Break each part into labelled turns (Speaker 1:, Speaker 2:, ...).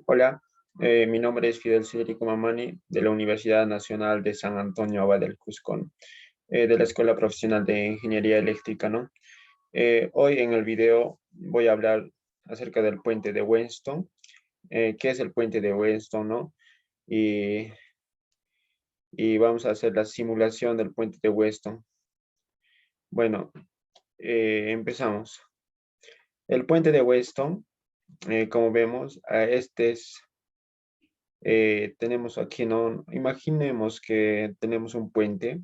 Speaker 1: Hola, mi nombre es Fidel Federico Mamani de la Universidad Nacional de San Antonio Abad del Cusco, de la Escuela Profesional de Ingeniería Eléctrica, ¿no? Hoy en el video voy a hablar acerca del puente de Weston. ¿Qué es el puente de Weston, no? Y, y vamos a hacer la simulación del puente de Weston. Bueno, empezamos. El puente de Weston, como vemos, tenemos aquí, ¿no? Imaginemos que tenemos un puente,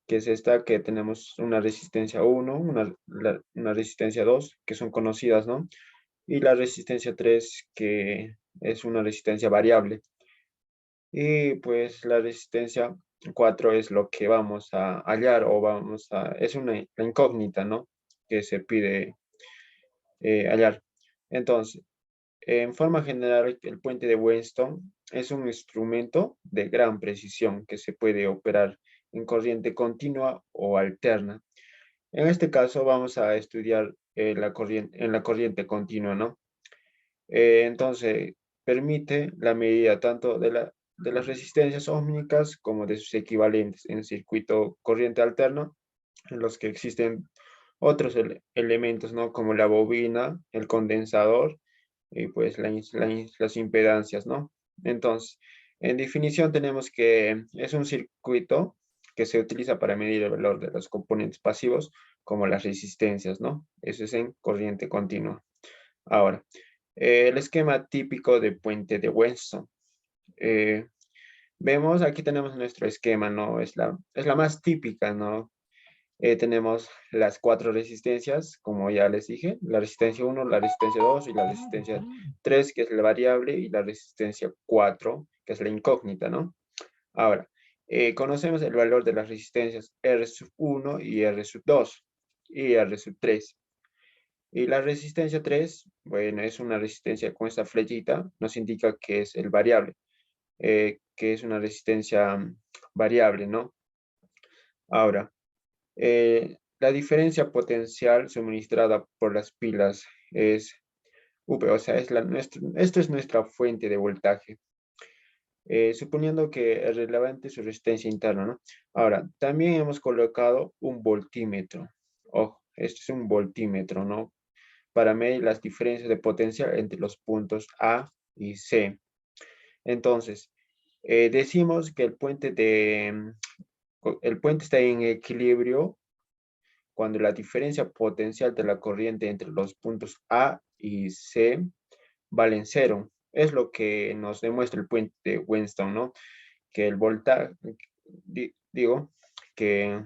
Speaker 1: que es esta, que tenemos una resistencia 1, una resistencia 2, que son conocidas, ¿no? Y la resistencia 3, que es una resistencia variable. Y pues la resistencia 4 es lo que vamos a hallar es la incógnita, ¿no? Que se pide hallar. Entonces, en forma general, el puente de Weston es un instrumento de gran precisión que se puede operar en corriente continua o alterna. En este caso vamos a estudiar en la corriente continua, ¿no? Entonces, permite la medida tanto de las resistencias óhmicas como de sus equivalentes en circuito corriente alterna, en los que existen otros elementos, ¿no? Como la bobina, el condensador y pues las impedancias, ¿no? Entonces, en definición tenemos que es un circuito que se utiliza para medir el valor de los componentes pasivos, como las resistencias, ¿no? Eso es en corriente continua. Ahora, el esquema típico de puente de Weston. Eh, Vemos, aquí tenemos nuestro esquema, ¿no? Es la más típica, ¿no? Tenemos las cuatro resistencias, como ya les dije, la resistencia 1, la resistencia 2 y la resistencia 3, que es la variable, y la resistencia 4, que es la incógnita, ¿no? Ahora, conocemos el valor de las resistencias R1 y R2 y R3. Y la resistencia 3, bueno, es una resistencia con esta flechita, nos indica que es el variable, que es una resistencia variable, ¿no? Ahora, la diferencia potencial suministrada por las pilas es V, o sea, esto es nuestra fuente de voltaje, suponiendo que es relevante su resistencia interna, ¿no? Ahora, también hemos colocado un voltímetro. Ojo, este es un voltímetro, ¿no? Para medir las diferencias de potencial entre los puntos A y C. Entonces, decimos que el puente está en equilibrio cuando la diferencia potencial de la corriente entre los puntos A y C valen cero. Es lo que nos demuestra el puente de Weston, ¿no? Que el voltaje, digo, que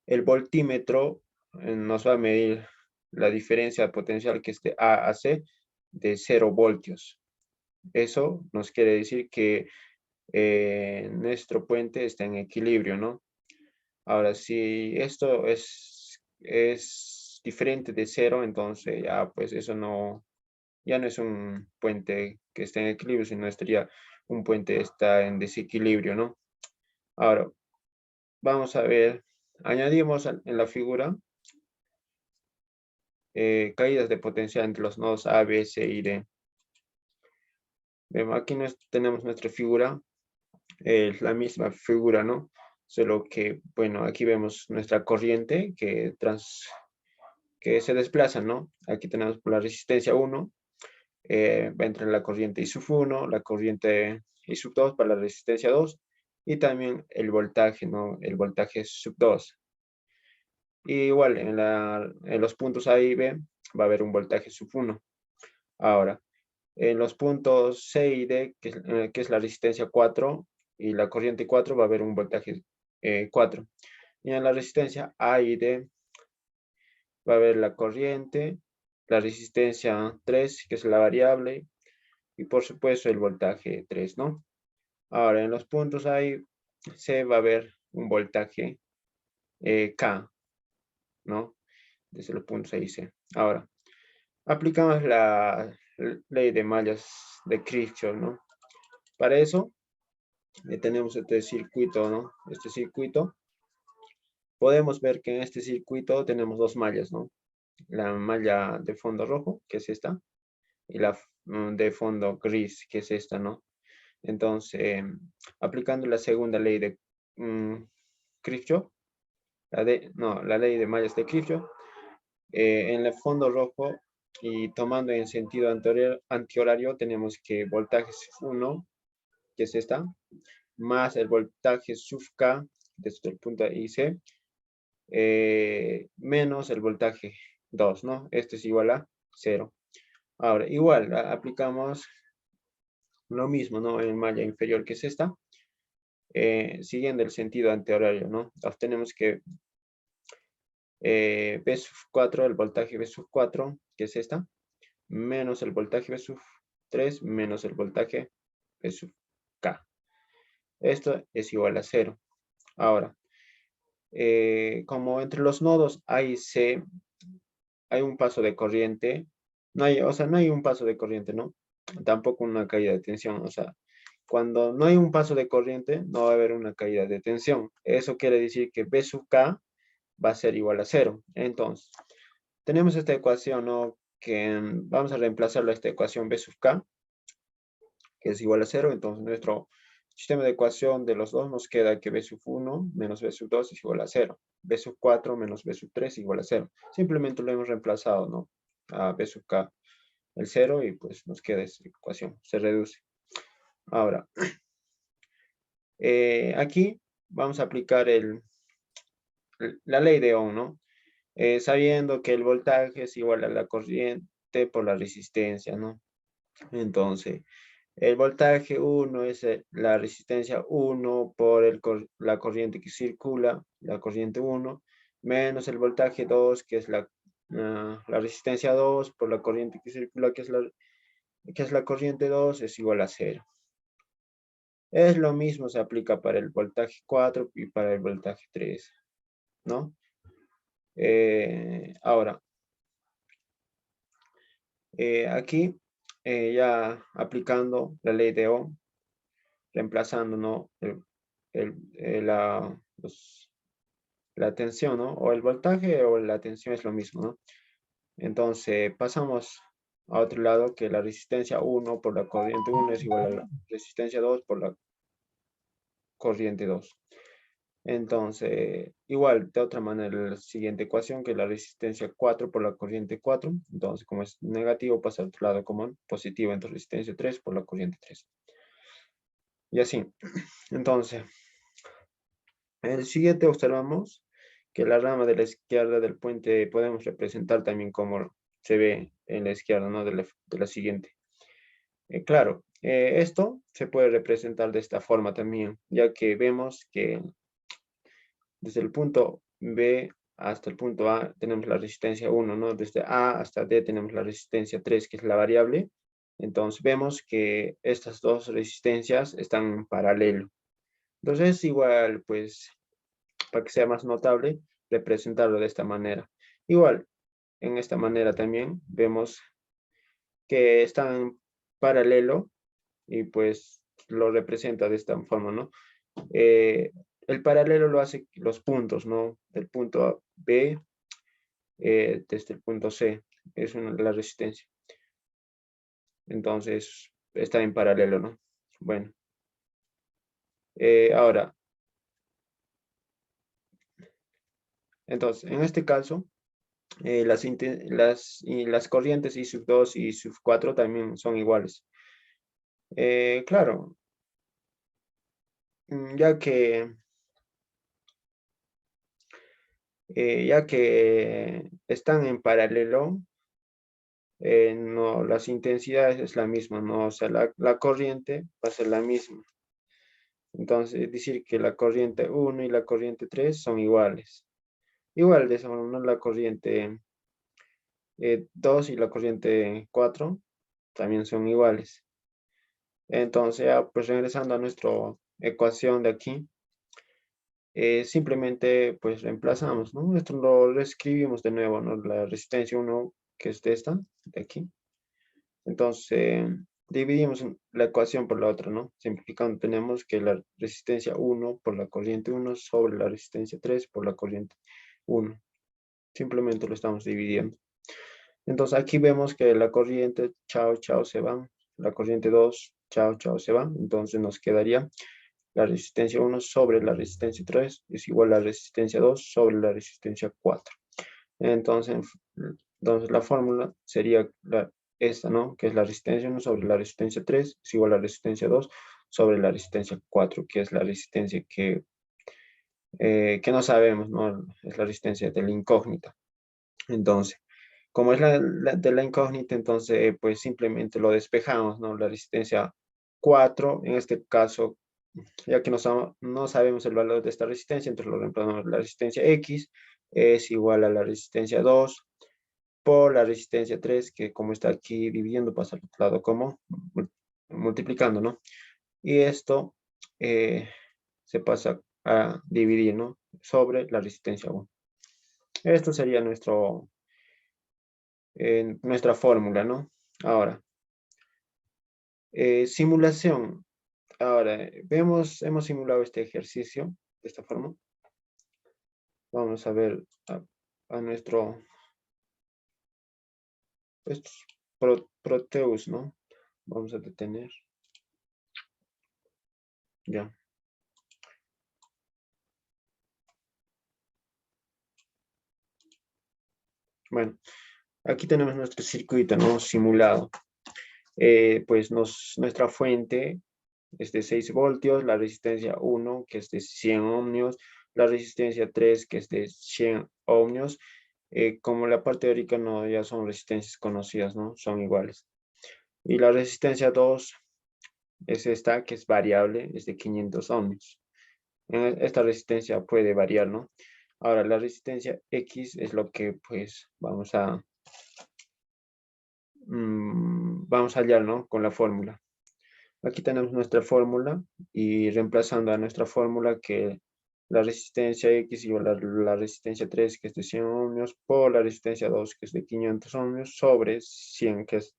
Speaker 1: el voltímetro nos va a medir la diferencia potencial que es de A a C de 0 voltios. Eso nos quiere decir que nuestro puente está en equilibrio, ¿no? Ahora, si esto es diferente de cero, entonces ya pues ya no es un puente que esté en equilibrio, sino estaría un puente que está en desequilibrio, ¿no? Ahora, vamos a ver, añadimos en la figura caídas de potencial entre los nodos A, B, C y D. Vemos, aquí tenemos nuestra figura, es la misma figura, ¿no? Solo que, bueno, aquí vemos nuestra corriente que se desplaza, ¿no? Aquí tenemos por la resistencia 1, va entre la corriente I sub 1, la corriente I sub 2 para la resistencia 2 y también el voltaje, ¿no? El voltaje sub 2. Y igual en los puntos A y B va a haber un voltaje sub 1. Ahora, en los puntos C y D, que es la resistencia 4 y la corriente 4, va a haber un voltaje 4. Y en la resistencia A y D va a haber la corriente, la resistencia 3, que es la variable, y por supuesto el voltaje 3, ¿no? Ahora, en los puntos A y C va a haber un voltaje K, ¿no? Desde los puntos A y C. Ahora, aplicamos la ley de mallas de Kirchhoff, ¿no? Para eso, tenemos este circuito, ¿no? Este circuito. Podemos ver que en este circuito tenemos dos mallas, ¿no? La malla de fondo rojo, que es esta, y la de fondo gris, que es esta, ¿no? Entonces, aplicando la segunda ley de Kirchhoff, la ley de mallas de Kirchhoff, en el fondo rojo y tomando en sentido antihorario, tenemos que voltaje sub 1, que es esta, más el voltaje sub K, desde el punto IC, menos el voltaje 2, ¿no? Este es igual a 0. Ahora, igual, aplicamos lo mismo, ¿no? En malla inferior, que es esta, siguiendo el sentido antihorario, ¿no? Obtenemos que B sub 4, el voltaje B sub 4, que es esta, menos el voltaje B sub 3, menos el voltaje B sub K. Esto es igual a 0. Ahora, como entre los nodos A y C hay un paso de corriente, no hay, o sea, no hay un paso de corriente, ¿no? Tampoco una caída de tensión, o sea, cuando no hay un paso de corriente, no va a haber una caída de tensión. Eso quiere decir que B sub K va a ser igual a 0. Entonces, tenemos esta ecuación, ¿no? Que vamos a reemplazarla a esta ecuación B sub K, que es igual a 0. Entonces, nuestro sistema de ecuación de los dos nos queda que B sub 1 menos B sub 2 es igual a 0. B sub 4 menos B sub 3 es igual a 0. Simplemente lo hemos reemplazado, ¿no? A B sub K el 0 y pues nos queda esta ecuación. Se reduce. Ahora, aquí vamos a aplicar la ley de Ohm, ¿no? Sabiendo que el voltaje es igual a la corriente por la resistencia, ¿no? Entonces, el voltaje 1 es la resistencia 1 por la corriente que circula, la corriente 1, menos el voltaje 2, que es la resistencia 2 por la corriente que circula, que es la corriente 2, es igual a 0. Es lo mismo, se aplica para el voltaje 4 y para el voltaje 3, ¿no? Ahora, aquí ya aplicando la ley de Ohm, reemplazando, ¿no? La tensión, ¿no? O el voltaje o la tensión es lo mismo, ¿no? Entonces pasamos a otro lado, que la resistencia 1 por la corriente 1 es igual a la resistencia 2 por la corriente 2. Entonces, igual, de otra manera, la siguiente ecuación, que es la resistencia 4 por la corriente 4. Entonces, como es negativo, pasa al otro lado como positivo, entonces resistencia 3 por la corriente 3. Y así. Entonces, en el siguiente observamos que la rama de la izquierda del puente podemos representar también como se ve en la izquierda, ¿no? De la siguiente. Claro, esto se puede representar de esta forma también, ya que vemos que desde el punto B hasta el punto A tenemos la resistencia 1, ¿no? Desde A hasta D tenemos la resistencia 3, que es la variable. Entonces vemos que estas dos resistencias están en paralelo. Entonces igual, pues, para que sea más notable, representarlo de esta manera. Igual, en esta manera también vemos que están en paralelo y pues lo representa de esta forma, ¿no? El paralelo lo hace los puntos, ¿no? Del punto B desde el punto C, es la resistencia. Entonces, está en paralelo, ¿no? Bueno, ahora, entonces, en este caso, las corrientes I sub 2 y sub 4 también son iguales. Claro, ya que están en paralelo, no, las intensidades es la misma, ¿no? O sea, la corriente va a ser la misma. Entonces, es decir que la corriente 1 y la corriente 3 son iguales. Igual de esa forma, ¿no? La corriente 2 y la corriente 4 también son iguales. Entonces, ya, pues regresando a nuestra ecuación de aquí, simplemente pues reemplazamos, ¿no? Esto lo reescribimos de nuevo, ¿no? La resistencia 1, que es de esta, de aquí. Entonces, dividimos la ecuación por la otra, ¿no? Simplificando, tenemos que la resistencia 1 por la corriente 1 sobre la resistencia 3 por la corriente 1. Simplemente lo estamos dividiendo. Entonces aquí vemos que la corriente, chao, chao, se van. La corriente 2, chao, chao, se van. Entonces nos quedaría la resistencia 1 sobre la resistencia 3 es igual a la resistencia 2 sobre la resistencia 4. Entonces, entonces la fórmula sería esta, ¿no? Que es la resistencia 1 sobre la resistencia 3 es igual a la resistencia 2 sobre la resistencia 4, que es la resistencia que no sabemos, ¿no? Es la resistencia de la incógnita. Entonces, como es de la incógnita, entonces pues simplemente lo despejamos, ¿no? La resistencia 4 en este caso, ya que no sabemos el valor de esta resistencia, entonces lo reemplazamos. La resistencia X es igual a la resistencia 2 por la resistencia 3, que como está aquí dividiendo, pasa al otro lado como multiplicando, ¿no? Y esto se pasa a dividir, ¿no? Sobre la resistencia 1. Esto sería nuestra fórmula, ¿no? Ahora, simulación. Ahora, hemos simulado este ejercicio de esta forma. Vamos a ver a nuestro estos Proteus, ¿no? Vamos a detener. Ya. Bueno, aquí tenemos nuestro circuito, ¿no? Simulado. Pues nuestra fuente es de 6 voltios, la resistencia 1, que es de 100 ohmios, la resistencia 3, que es de 100 ohmios. Como la parte teórica no, ya son resistencias conocidas, ¿no? Son iguales. Y la resistencia 2 es esta, que es variable, es de 500 ohmios. Esta resistencia puede variar, ¿no? Ahora, la resistencia X es lo que, pues, vamos a hallar, ¿no? Con la fórmula. Aquí tenemos nuestra fórmula y reemplazando a nuestra fórmula que la resistencia X igual a la resistencia 3, que es de 100 ohmios, por la resistencia 2, que es de 500 ohmios, sobre 100, que es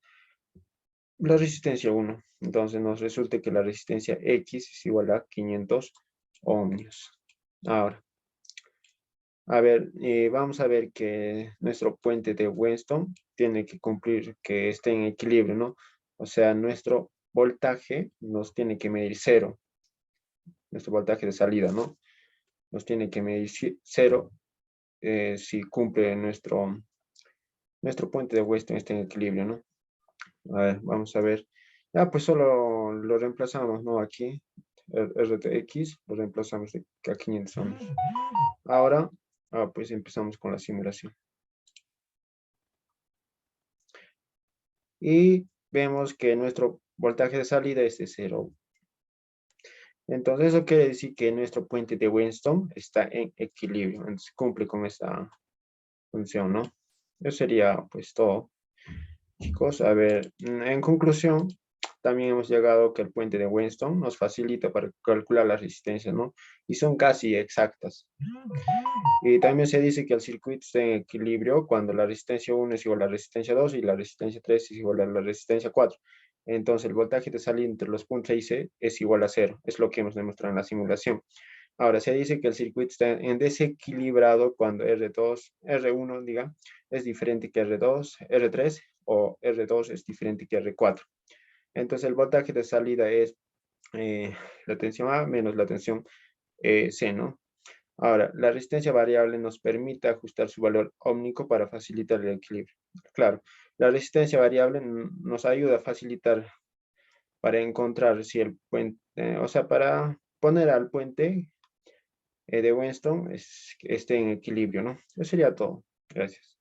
Speaker 1: la resistencia 1. Entonces nos resulta que la resistencia X es igual a 500 ohmios. Ahora, a ver, vamos a ver que nuestro puente de Weston tiene que cumplir que esté en equilibrio, ¿no? O sea, nuestro voltaje nos tiene que medir cero, nuestro voltaje de salida, ¿no? Nos tiene que medir cero si cumple nuestro puente de Weston está en equilibrio, ¿no? A ver, vamos a ver. Ya, pues solo lo reemplazamos, ¿no? Aquí, RTX, lo reemplazamos a 500 ohmios. Ahora, pues empezamos con la simulación. Y vemos que nuestro voltaje de salida es de 0. Entonces eso quiere decir que nuestro puente de Weston está en equilibrio. Entonces cumple con esta función, ¿no? Eso sería pues todo, chicos. A ver, en conclusión, también hemos llegado que el puente de Weston nos facilita para calcular las resistencias, ¿no? Y son casi exactas. Y también se dice que el circuito está en equilibrio cuando la resistencia 1 es igual a la resistencia 2 y la resistencia 3 es igual a la resistencia 4. Entonces el voltaje de salida entre los puntos A y C es igual a 0. Es lo que hemos demostrado en la simulación. Ahora se dice que el circuito está en desequilibrado cuando R2, R1, diga, es diferente que R2, R3 o R2 es diferente que R4. Entonces el voltaje de salida es la tensión A menos la tensión C, ¿no? Ahora, la resistencia variable nos permite ajustar su valor ómnico para facilitar el equilibrio. Claro, la resistencia variable nos ayuda a facilitar para encontrar si el puente, o sea, para poner al puente de Weston esté en equilibrio, ¿no? Eso sería todo. Gracias.